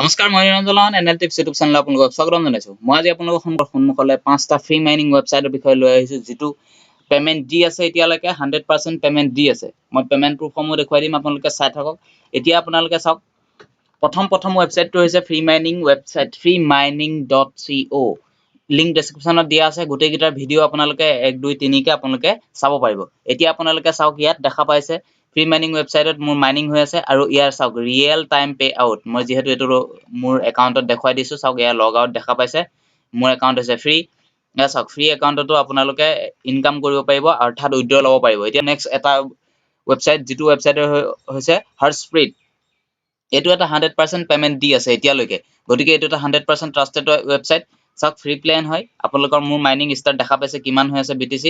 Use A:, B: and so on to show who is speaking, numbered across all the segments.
A: নমস্কাৰ মই Niranjan NL tips YouTube channel আপোনালোকক স্বাগতম জনাইছো। মই আজি আপোনালোকৰ সন্মুখলৈ 5টা ফ্ৰী মাইনিং ৱেবছাইটৰ বিষয়ে লৈ আহিছো যেটো পেমেন্ট দি আছে এতিয়ালৈকে 100% পেমেন্ট দি আছে। মই পেমেন্ট প্ৰুফসমূহ দেখুৱাই দিম আপোনালোকে চাই থাকক। এতিয়া আপোনালোকে চাওক প্ৰথম ৱেবছাইটটো হৈছে free mining website freemining.co link ডেসক্ৰিপচনত দিয়া আছে। গোটেই গিটাৰ ভিডিও আপোনালোকে 1 2 3 কে আপোনালোকে চাব পাৰিব। এতিয়া আপোনালোকে চাওক ইয়াত দেখা পাইছে ফ্ৰী মাইনিং ৱেবছাইটত মোৰ মাইনিং হৈ আছে আৰু ইয়াৰ চাওক ৰিয়েল টাইম পে আউট মই যেহেতু এটো মোৰ একাউন্টত দেখাই দিছো। চাওক ইয়াৰ লগ আউট দেখা পাইছে। মোৰ একাউন্ট হৈছে ফ্ৰী। या চাওক ফ্ৰী একাউন্টতো আপোনালোকে ইনকাম কৰিব পাৰিব অৰ্থাৎ উইথড্ৰ ল'ব পাৰিব। এতিয়া নেক্সট এটা ৱেবছাইট যেটো ৱেবছাইট হৈছে হাৰ্সপ্ৰীত। এটো এটা 100% পেমেন্ট দি আছে এতিয়ালৈকে। গতিকে এটো এটা 100% ট্ৰাস্টেড ৱেবছাইট। চাওক ফ্ৰী প্ল্যান হয়। আপোনালোকৰ মোৰ মাইনিং ষ্টাৰ্ট দেখা পাইছে কিমান হৈ আছে BTC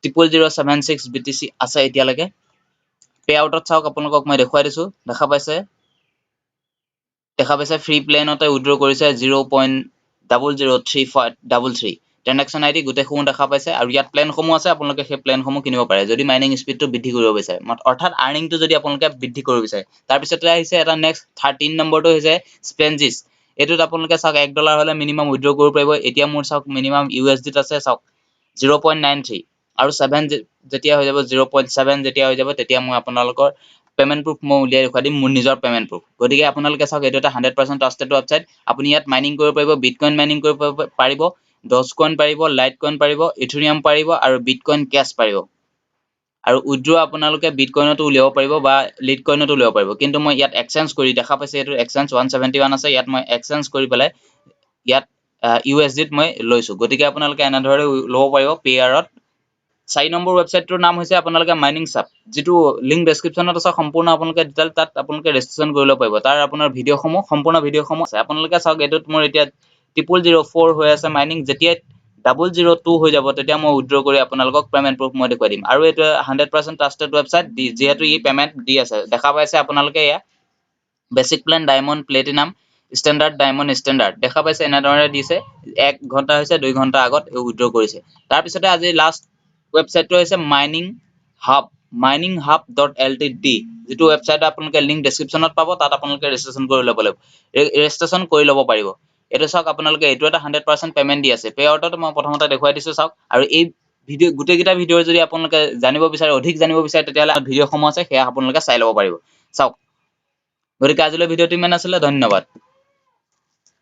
A: 00076 BTC আছে এতিয়ালৈকে। পে আউটত চাওক আপোনালোকক মই দেখুৱাই দিছো দেখা পাইছে ফ্ৰী প্লেনতে উইথড্ৰ কৰিছে 0.003533 ট্ৰানজাকচন আইডি গোটেইসমূহ দেখা পাইছে আৰু ইয়াত প্লেনসমূহ আছে। আপোনালোকে সেই প্লেনসমূহ কিনিব পাৰে যদি মাইনিং স্পীডটো বৃদ্ধি কৰিব বিচাৰে অৰ্থাৎ আৰ্নিংটো যদি আপোনালোকে বৃদ্ধি কৰিব বিচাৰে। তাৰ পিছতে আহিছে এটা নেক্সট 13 নম্বৰটো হৈছে স্পেনজিছ। এটোত আপোনালোকে চাওক $1 হলে মিনিমাম উইথড্ৰ কৰিব পাৰিব। এতিয়া মোৰ চাওক মিনিমাম USD আছে চাওক 0.93 আৰু 7 যেতিয়া হৈ যাব 0.7 যেতিয়া হৈ যাব তেতিয়া মই আপোনালোকৰ পেমেন্ট প্ৰুফ মই উলিয়াই দেখুৱাই দিম মোৰ নিজৰ পেমেন্ট প্ৰুফ। গতিকে আপোনালোকে চাওক এটো এটা 100% ট্ৰাস্টেড ৱেবছাইট। আপুনি ইয়াত মাইনিং কৰিব পাৰিব বিটকয়েন মাইনিং কৰিব পাৰিব ডজকয়েন পাৰিব লাইটকয়েন পাৰিব ইথেৰিয়াম পাৰিব আৰু বিটকয়েন ক্যাশ পাৰিব আৰু উইথড্ৰ আপোনালোকে বিটকয়েনতো উলিয়াব পাৰিব বা লিটকয়েনতো উলিয়াব পাৰিব। কিন্তু মই ইয়াত এক্সচেঞ্জ কৰি দেখা পাইছে এটো এক্সচেঞ্জ 171 আছে। ইয়াত মই এক্সচেঞ্জ কৰি পেলাই ইয়াত USD ত মই লৈছো। গতিকে আপোনালোকে এনেধৰে ল'ব পাৰিব পেয়াৰত। 4 নম্বৰ ৱেবছাইটটোৰ নাম হৈছে আপোনালোকে মাইনিং সাব যেটো লিংক ডেসক্ৰিপচনত আছে। সম্পূৰ্ণ আপোনালোকে ডিটেইল তাত আপোনালোকে ৰেজিষ্ট্ৰেচন কৰি ল'ব পাৰিব। তাৰ আপোনাৰ ভিডিওসমূহ সম্পূৰ্ণ ভিডিওসমূহ আছে। আপোনালোকে চাওক এটোত মোৰ এতিয়া 0004 হৈ আছে মাইনিং। যেতিয়া 002 হৈ যাব তেতিয়া মই উইথড্ৰ কৰি আপোনালোকক পেমেন্ট প্ৰুফ মই দেখুৱাই দিম আৰু এটো 100% ট্ৰাস্টেড ৱেবছাইট যেহেতু ই পেমেন্ট দি আছে। দেখা পাইছে আপোনালোকে ইয়া basic plan diamond platinum standard diamond standard দেখা পাইছে এনেধৰণে দিছে 1 ঘণ্টা হৈছে 2 ঘণ্টা আগত উইথড্ৰ কৰিছে। তাৰ পিছতে আজি লাষ্ট ৱেবছাইটটো হৈছে mininghub.ltd যেটো ৱেবছাইট আপোনালোকে লিংক ডেসক্ৰিপচনত পাব। তাত আপোনালোকে ৰেজিষ্ট্ৰেচন কৰি ল'ব লাগিব ৰেজিষ্ট্ৰেচন কৰি ল'ব পাৰিব। এটো চাওক আপোনালোকে এটো এটা 100% পেমেন্ট দি আছে। পে আউটত মই প্ৰথমতে দেখুৱাই দিছো চাওক আৰু এই ভিডিও গোটেই গিটা ভিডিও যদি আপোনালোকে জানিব বিচাৰে অধিক জানিব বিচাৰে তেতিয়াহলে ভিডিওসমূহ আছে সেয়া আপোনালোকে চাই ল'ব পাৰিব। চাওক গতিকে আজিলৈ ভিডিওটো ইমান আছিলে ধন্যবাদ।